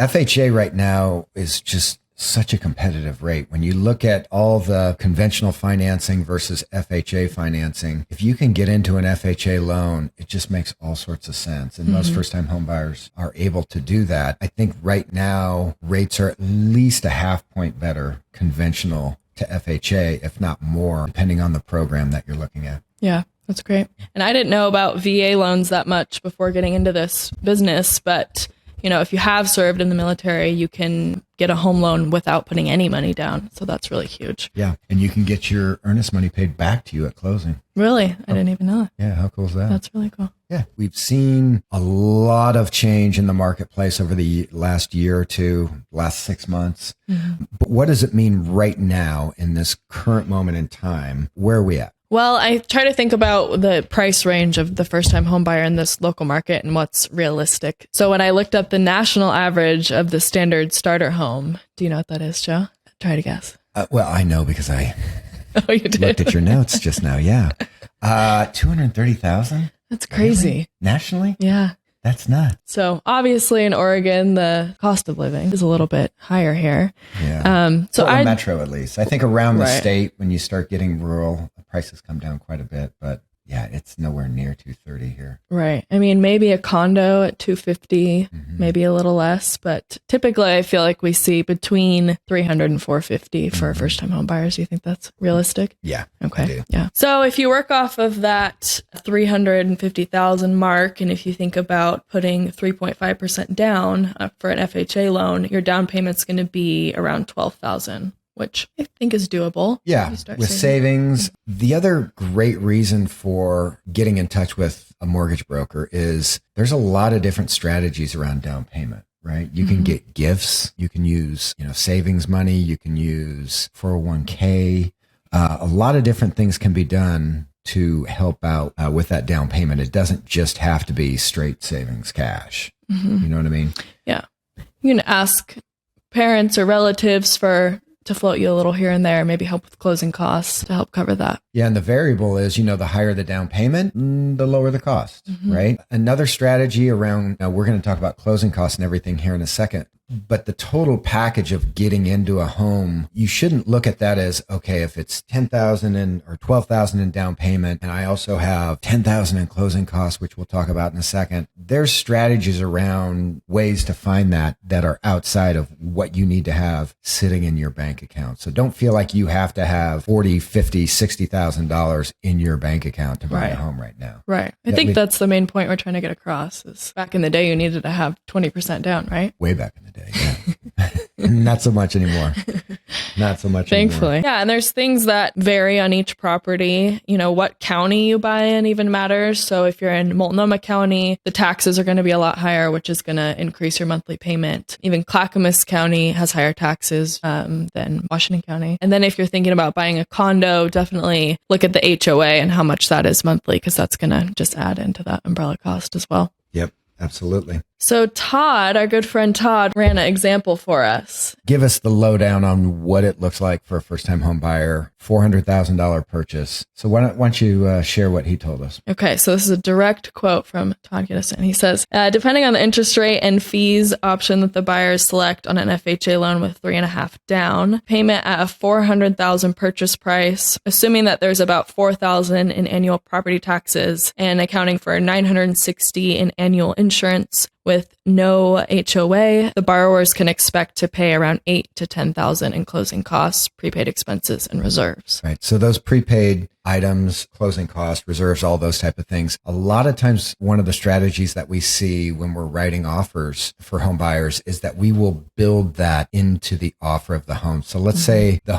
FHA right now is just such a competitive rate. When you look at all the conventional financing versus FHA financing, if you can get into an FHA loan, it just makes all sorts of sense. And most first-time home buyers are able to do that. I think right now rates are at least a half point better conventional to FHA, if not more, depending on the program that you're looking at. Yeah, that's great. And I didn't know about VA loans that much before getting into this business, but if you have served in the military, you can get a home loan without putting any money down. So that's really huge. Yeah. And you can get your earnest money paid back to you at closing. Really? I didn't even know that. Yeah. How cool is that? That's really cool. Yeah. We've seen a lot of change in the marketplace over the last year or two, last 6 months. Mm-hmm. But what does it mean right now in this current moment in time? Where are we at? Well, I try to think about the price range of the first-time home buyer in this local market and what's realistic. So when I looked up the national average of the standard starter home, do you know what that is, Joe? Try to guess. Well, I know because I you did? Looked at your notes just now. Yeah. 230,000? That's crazy. Really? Nationally? Yeah. That's nuts. So obviously in Oregon, the cost of living is a little bit higher here. Yeah. So metro at least. I think around the state, when you start getting rural, the prices come down quite a bit. But yeah, it's nowhere near 230 here. Right. I mean, maybe a condo at 250, maybe a little less, but typically I feel like we see between 300 and 450 for first-time home buyers. Do you think that's realistic? Yeah. Okay. I do. Yeah. So if you work off of that 350,000 mark, and if you think about putting 3.5% down for an FHA loan, your down payment's going to be around 12,000. Which I think is doable. Yeah, with savings. The other great reason for getting in touch with a mortgage broker is there's a lot of different strategies around down payment, right? You can get gifts. You can use, savings money. You can use 401k. A lot of different things can be done to help out with that down payment. It doesn't just have to be straight savings cash. You know what I mean? Yeah. You can ask parents or relatives to float you a little here and there, maybe help with closing costs to help cover that. Yeah. And the variable is, the higher the down payment, the lower the cost, right? Another strategy around, we're going to talk about closing costs and everything here in a second, but the total package of getting into a home, you shouldn't look at that as, okay, if it's 10,000 or 12,000 in down payment, and I also have 10,000 in closing costs, which we'll talk about in a second. There's strategies around ways to find that are outside of what you need to have sitting in your bank account. So don't feel like you have to have $40,000, $50,000, $60,000 in your bank account to buy a home right now. Right. I think that's the main point we're trying to get across is back in the day, you needed to have 20% down, right? Way back in the day. Yeah. Not so much anymore. Not so much Thankfully. anymore. Yeah. And there's things that vary on each property. What county you buy in even matters. So if you're in Multnomah County, the taxes are going to be a lot higher, which is going to increase your monthly payment. Even Clackamas County has higher taxes than Washington County. And then if you're thinking about buying a condo, definitely look at the HOA and how much that is monthly, because that's going to just add into that umbrella cost as well. Yep. Absolutely. So Todd, our good friend Todd, ran an example for us. Give us the lowdown on what it looks like for a first-time home buyer, $400,000 purchase. So why don't you share what he told us? Okay, so this is a direct quote from Todd Gittison. He says, depending on the interest rate and fees option that the buyers select on an FHA loan with 3.5 down, payment at a $400,000 purchase price, assuming that there's about $4,000 in annual property taxes and accounting for $960 in annual insurance. With no HOA, the borrowers can expect to pay around $8,000 to $10,000 in closing costs, prepaid expenses, and reserves. Right. So those prepaid items, closing costs, reserves, all those type of things. A lot of times, one of the strategies that we see when we're writing offers for home buyers is that we will build that into the offer of the home. So let's say the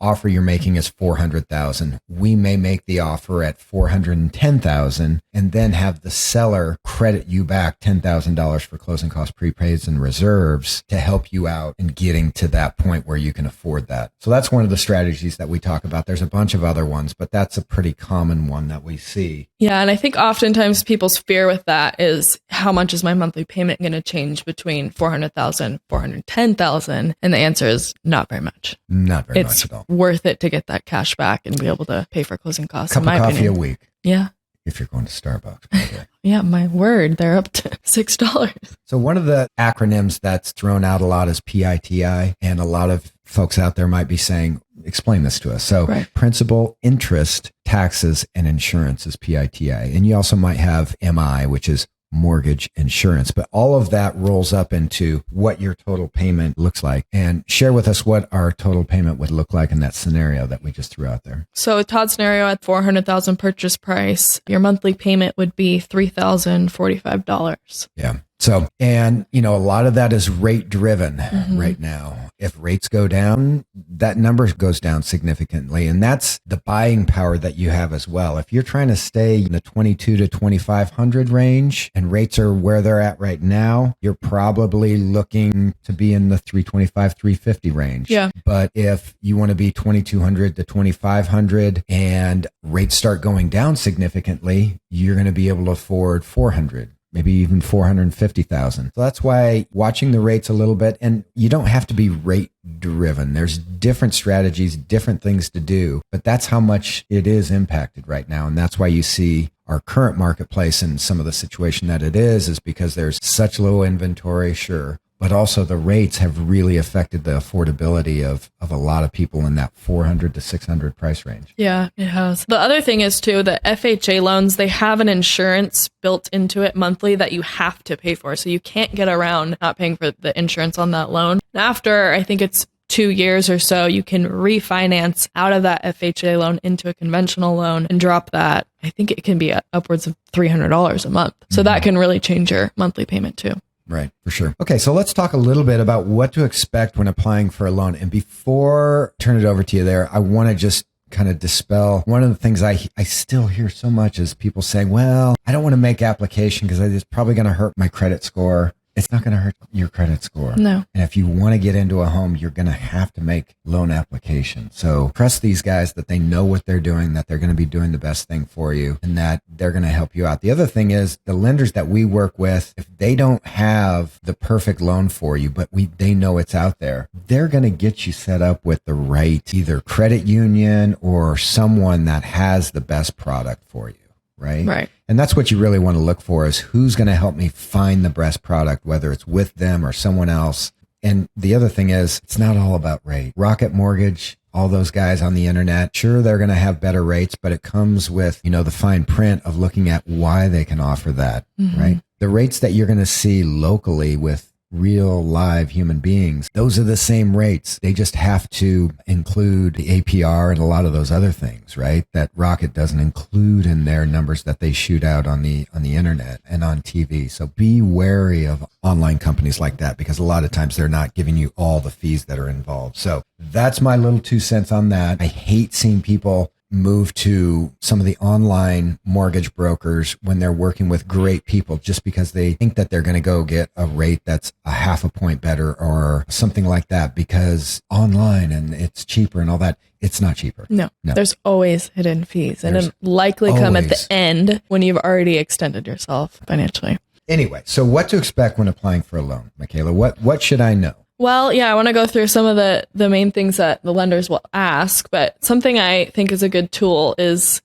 offer you're making is $400,000. We may make the offer at $410,000 and then have the seller credit you back $10,000 for closing costs, prepaids, and reserves to help you out in getting to that point where you can afford that. So that's one of the strategies that we talk about. There's a bunch of other ones, but that's a pretty common one that we see. Yeah. And I think oftentimes people's fear with that is how much is my monthly payment going to change between $400,000, $410,000? And the answer is not very much. Not very much at all. It's worth it to get that cash back and be able to pay for closing costs. Cup of coffee a week. Yeah. if you're going to Starbucks, by the way. Yeah, my word, they're up to $6. So one of the acronyms that's thrown out a lot is PITI, and a lot of folks out there might be saying, explain this to us. So principal, interest, taxes, and insurance is PITI. And you also might have MI, which is mortgage insurance, but all of that rolls up into what your total payment looks like. And share with us what our total payment would look like in that scenario that we just threw out there. So Todd's scenario at $400,000 purchase price, your monthly payment would be $3,045. Yeah. So, and a lot of that is rate driven right now. If rates go down, that number goes down significantly. And that's the buying power that you have as well. If you're trying to stay in the 22 to 2,500 range and rates are where they're at right now, you're probably looking to be in the 325, 350 range. Yeah. But if you want to be 2,200 to 2,500 and rates start going down significantly, you're going to be able to afford 400. Maybe even 450,000. So that's why watching the rates a little bit, and you don't have to be rate driven. There's different strategies, different things to do, but that's how much it is impacted right now. And that's why you see our current marketplace and some of the situation that it is because there's such low inventory, sure. But also the rates have really affected the affordability of a lot of people in that 400 to 600 price range. Yeah, it has. The other thing is too, the FHA loans, they have an insurance built into it monthly that you have to pay for. So you can't get around not paying for the insurance on that loan. And after, I think it's 2 years or so, you can refinance out of that FHA loan into a conventional loan and drop that. I think it can be upwards of $300 a month. So that can really change your monthly payment too. Right, for sure. Okay, so let's talk a little bit about what to expect when applying for a loan. And before I turn it over to you there, I want to just kind of dispel one of the things I still hear so much is people saying, well, I don't want to make application because it's probably going to hurt my credit score. It's not going to hurt your credit score. No. And if you want to get into a home, you're going to have to make loan application. So trust these guys that they know what they're doing, that they're going to be doing the best thing for you, and that they're going to help you out. The other thing is the lenders that we work with, if they don't have the perfect loan for you, but they know it's out there, they're going to get you set up with the right either credit union or someone that has the best product for you. Right. And that's what you really want to look for is who's going to help me find the best product, whether it's with them or someone else. And the other thing is it's not all about rate. Rocket Mortgage, all those guys on the internet, sure, they're going to have better rates, but it comes with, the fine print of looking at why they can offer that, right? The rates that you're going to see locally with real live human beings, those are the same rates. They just have to include the APR and a lot of those other things, right? That Rocket doesn't include in their numbers that they shoot out on the internet and on TV. So be wary of online companies like that because a lot of times they're not giving you all the fees that are involved. So that's my little 2 cents on that. I hate seeing people move to some of the online mortgage brokers when they're working with great people just because they think that they're going to go get a rate that's a half a point better or something like that because online and it's cheaper and all that. It's not cheaper. No. There's always hidden fees and it likely come at the end when you've already extended yourself financially. Anyway, so what to expect when applying for a loan, Michaela? What should I know? Well, yeah, I want to go through some of the main things that the lenders will ask, but something I think is a good tool is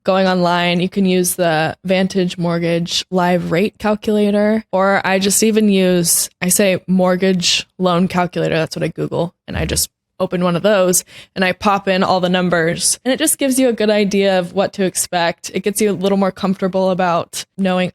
going online. You can use the Vantage Mortgage live rate calculator, or I say mortgage loan calculator. That's what I Google, and I just open one of those and I pop in all the numbers and it just gives you a good idea of what to expect. It gets you a little more comfortable about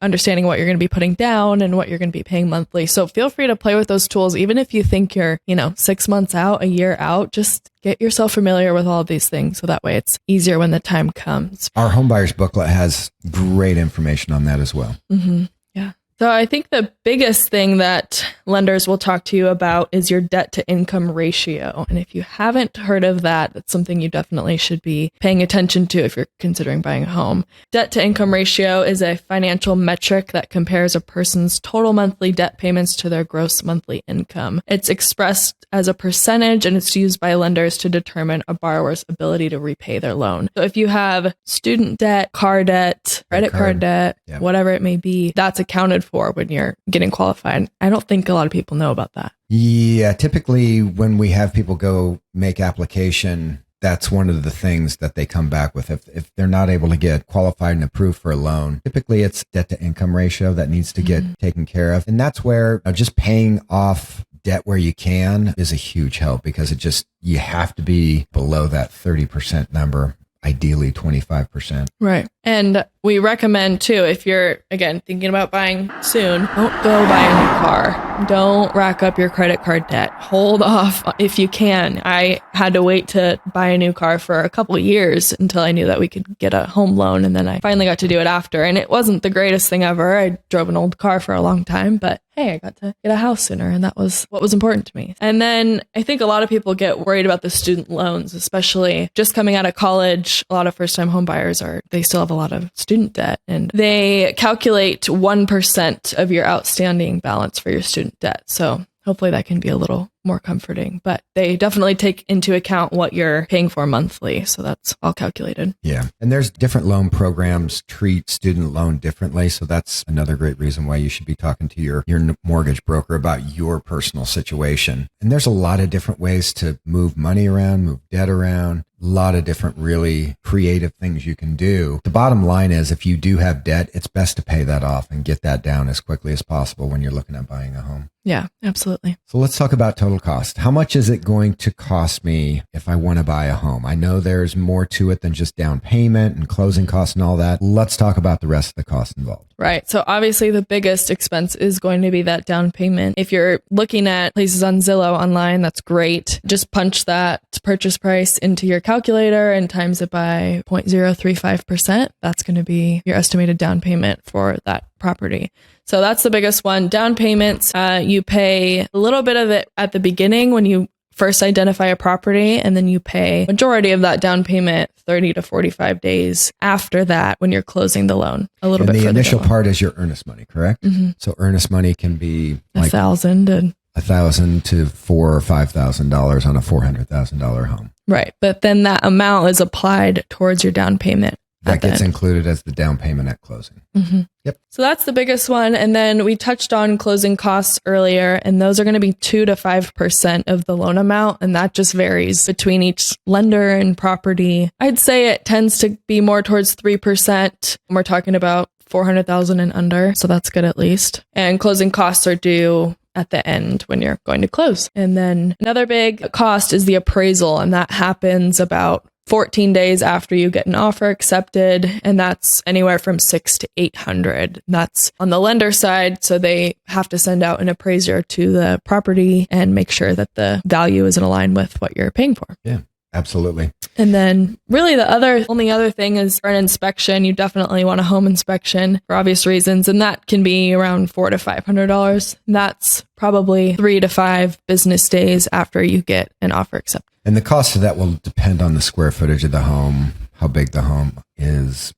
understanding what you're going to be putting down and what you're going to be paying monthly. So feel free to play with those tools. Even if you think you're, 6 months out, a year out, just get yourself familiar with all of these things. So that way it's easier when the time comes. Our Homebuyers booklet has great information on that as well. Mm-hmm. Yeah. So I think the biggest thing that lenders will talk to you about is your debt to income ratio. And if you haven't heard of that, that's something you definitely should be paying attention to if you're considering buying a home. Debt to income ratio is a financial metric that compares a person's total monthly debt payments to their gross monthly income. It's expressed as a percentage and it's used by lenders to determine a borrower's ability to repay their loan. So if you have student debt, car debt, credit card debt, whatever it may be, that's accounted for when you're getting qualified. I don't think a lot of people know about that. Yeah, typically when we have people go make application, that's one of the things that they come back with. If they're not able to get qualified and approved for a loan, typically it's debt to income ratio that needs to get taken care of. And that's where just paying off debt where you can is a huge help, because you have to be below that 30% number, ideally 25%. Right. And we recommend too, if you're, again, thinking about buying soon, don't go buy a new car. Don't rack up your credit card debt. Hold off if you can. I had to wait to buy a new car for a couple of years until I knew that we could get a home loan. And then I finally got to do it after. And it wasn't the greatest thing ever. I drove an old car for a long time, but hey, I got to get a house sooner. And that was what was important to me. And then I think a lot of people get worried about the student loans, especially just coming out of college. A lot of first-time home buyers they still have a lot of student debt, and they calculate 1% of your outstanding balance for your student debt. So hopefully that can be a little more comforting, but they definitely take into account what you're paying for monthly. So that's all calculated. Yeah. And there's different loan programs treat student loan differently. So that's another great reason why you should be talking to your mortgage broker about your personal situation. And there's a lot of different ways to move money around, move debt around. A lot of different really creative things you can do. The bottom line is, if you do have debt, it's best to pay that off and get that down as quickly as possible when you're looking at buying a home. Yeah, absolutely. So let's talk about total cost. How much is it going to cost me if I want to buy a home? I know there's more to it than just down payment and closing costs and all that. Let's talk about the rest of the costs involved. Right. So obviously the biggest expense is going to be that down payment. If you're looking at places on Zillow online, that's great. Just punch that purchase price into your calculator and times it by 0.035%. That's going to be your estimated down payment for that property. So that's the biggest one. Down payments, you pay a little bit of it at the beginning when you first identify a property, and then you pay majority of that down payment 30 to 45 days after that when you're closing the loan. A little bit the further initial down. part is your earnest money, correct? Mm-hmm. So earnest money can be like $1,000 and $1,000 to $4,000 or $5,000 on a $400,000 home. right. But then that amount is applied towards your down payment. That gets included as the down payment at closing. Mm-hmm. Yep. So that's the biggest one. And then we touched on closing costs earlier, and those are going to be 2 to 5% of the loan amount. And that just varies between each lender and property. I'd say it tends to be more towards 3%. We're talking about 400,000 and under. So that's good at least. And closing costs are due at the end when you're going to close. And then another big cost is the appraisal. And that happens about 14 days after you get an offer accepted, and that's anywhere from $600 to $800. That's on the lender side, so they have to send out an appraiser to the property and make sure that the value is in line with what you're paying for. Yeah, absolutely. And then really the only other thing is for an inspection. You definitely want a home inspection for obvious reasons, and that can be around $400 to $500. That's probably 3 to 5 business days after you get an offer accepted. And the cost of that will depend on the square footage of the home, how big the home is,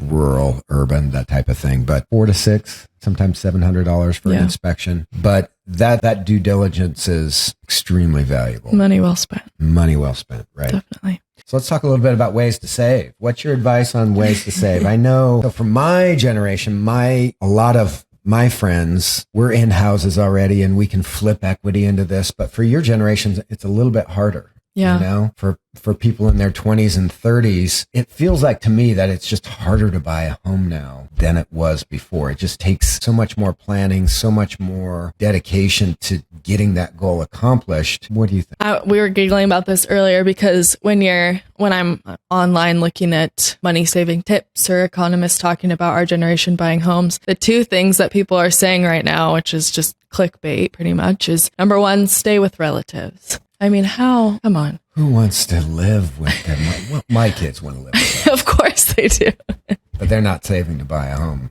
rural, urban, that type of thing. But $400 to $600, sometimes $700 for an inspection. But that due diligence is extremely valuable. Money well spent. Money well spent, right? Definitely. So let's talk a little bit about ways to save. What's your advice on ways to save? I know from my generation, a lot of my friends, we're in houses already and we can flip equity into this. But for your generation, it's a little bit harder. Yeah. For people in their 20s and 30s, it feels like to me that it's just harder to buy a home now than it was before. It just takes so much more planning, so much more dedication to getting that goal accomplished. What do you think? We were giggling about this earlier because when I'm online looking at money saving tips or economists talking about our generation buying homes, the two things that people are saying right now, which is just clickbait pretty much, is number one, stay with relatives. I mean, how? Come on. Who wants to live with them? Well, my kids want to live with them. Of course they do. But they're not saving to buy a home.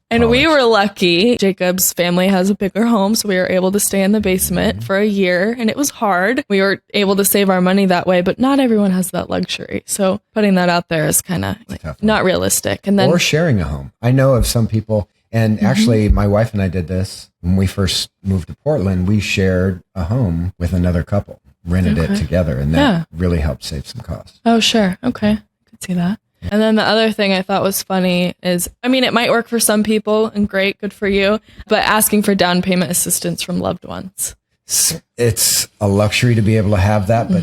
And we were lucky. Jacob's family has a bigger home, so we were able to stay in the basement for a year, and it was hard. We were able to save our money that way, but not everyone has that luxury. So putting that out there is kind of not realistic. And then, or sharing a home. I know of some people, and actually my wife and I did this when we first moved to Portland. We shared a home with another couple, rented it together, and that really helped save some costs. Oh, sure. Okay. Could see that. And then the other thing I thought was funny is, it might work for some people and great, good for you, but asking for down payment assistance from loved ones. It's a luxury to be able to have that, but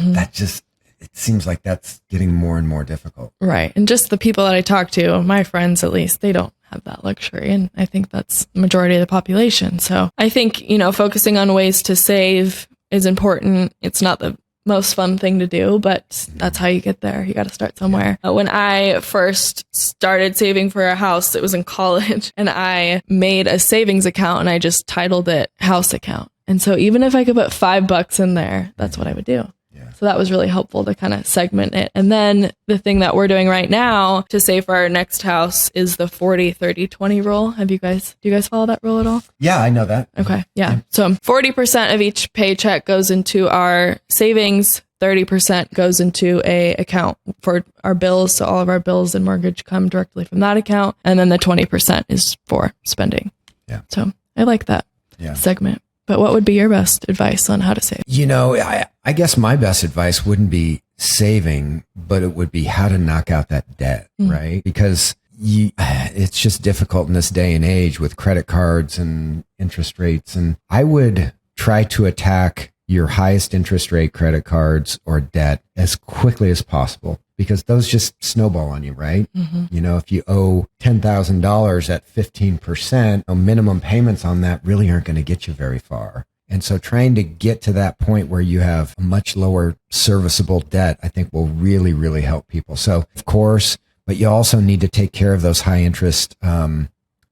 it seems like that's getting more and more difficult. Right. And just the people that I talk to, my friends at least, they don't have that luxury. And I think that's the majority of the population. So I think, focusing on ways to save is important. It's not the most fun thing to do, but that's how you get there. You got to start somewhere. When I first started saving for a house, it was in college, and I made a savings account and I just titled it house account. And so even if I could put $5 in there, that's what I would do. So that was really helpful to kind of segment it. And then the thing that we're doing right now to save for our next house is the 40-30-20 rule. Do you guys follow that rule at all? Yeah, I know that. Okay. Yeah. So 40% of each paycheck goes into our savings. 30% goes into a account for our bills. So all of our bills and mortgage come directly from that account. And then the 20% is for spending. Yeah. So I like that segment. But what would be your best advice on how to save? I guess my best advice wouldn't be saving, but it would be how to knock out that debt, right? Because it's just difficult in this day and age with credit cards and interest rates. And I would try to attack your highest interest rate credit cards or debt as quickly as possible, because those just snowball on you, right? Mm-hmm. If you owe $10,000 at 15%, minimum payments on that really aren't going to get you very far. And so trying to get to that point where you have a much lower serviceable debt, I think will really, really help people. So of course, but you also need to take care of those high interest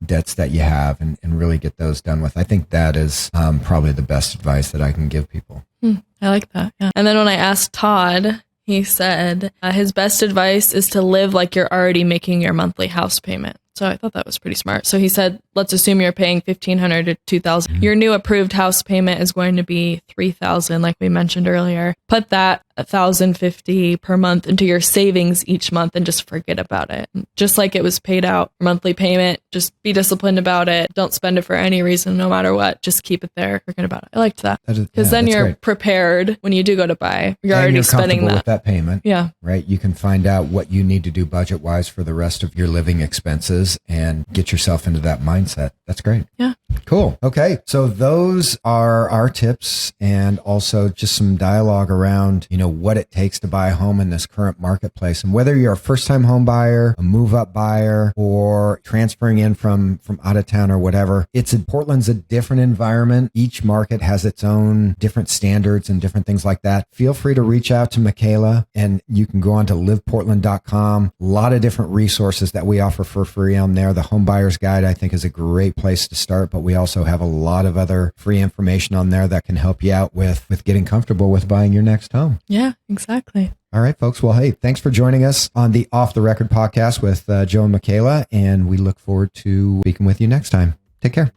debts that you have and really get those done with. I think that is probably the best advice that I can give people. I like that. Yeah. And then when I asked Todd, he said his best advice is to live like you're already making your monthly house payment. So I thought that was pretty smart. So he said, let's assume you're paying $1,500 to $2,000. Mm-hmm. Your new approved house payment is going to be $3,000, like we mentioned earlier. Put that $1,050 per month into your savings each month and just forget about it. Just like it was paid out monthly payment, just be disciplined about it. Don't spend it for any reason, no matter what. Just keep it there. Forget about it. I liked that because then you're prepared when you do go to buy. You're already spending that. With that payment. Yeah. Right. You can find out what you need to do budget wise for the rest of your living expenses and get yourself into that mindset. That's great. Yeah. Cool. Okay. So those are our tips, and also just some dialogue around, what it takes to buy a home in this current marketplace. And whether you're a first-time home buyer, a move-up buyer, or transferring in from out of town or whatever, Portland's a different environment. Each market has its own different standards and different things like that. Feel free to reach out to Michaela, and you can go on to liveportland.com. A lot of different resources that we offer for free on there. The Homebuyers Guide, I think, is a great place to start, but we also have a lot of other free information on there that can help you out with getting comfortable with buying your next home. Yeah, exactly. All right, folks. Well, hey, thanks for joining us on the Off the Record podcast with Joe and Michaela, and we look forward to speaking with you next time. Take care.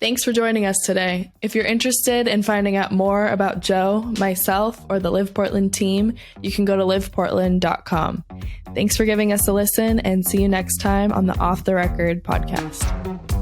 Thanks for joining us today. If you're interested in finding out more about Joe, myself, or the Live Portland team, you can go to liveportland.com. Thanks for giving us a listen, and see you next time on the Off the Record podcast.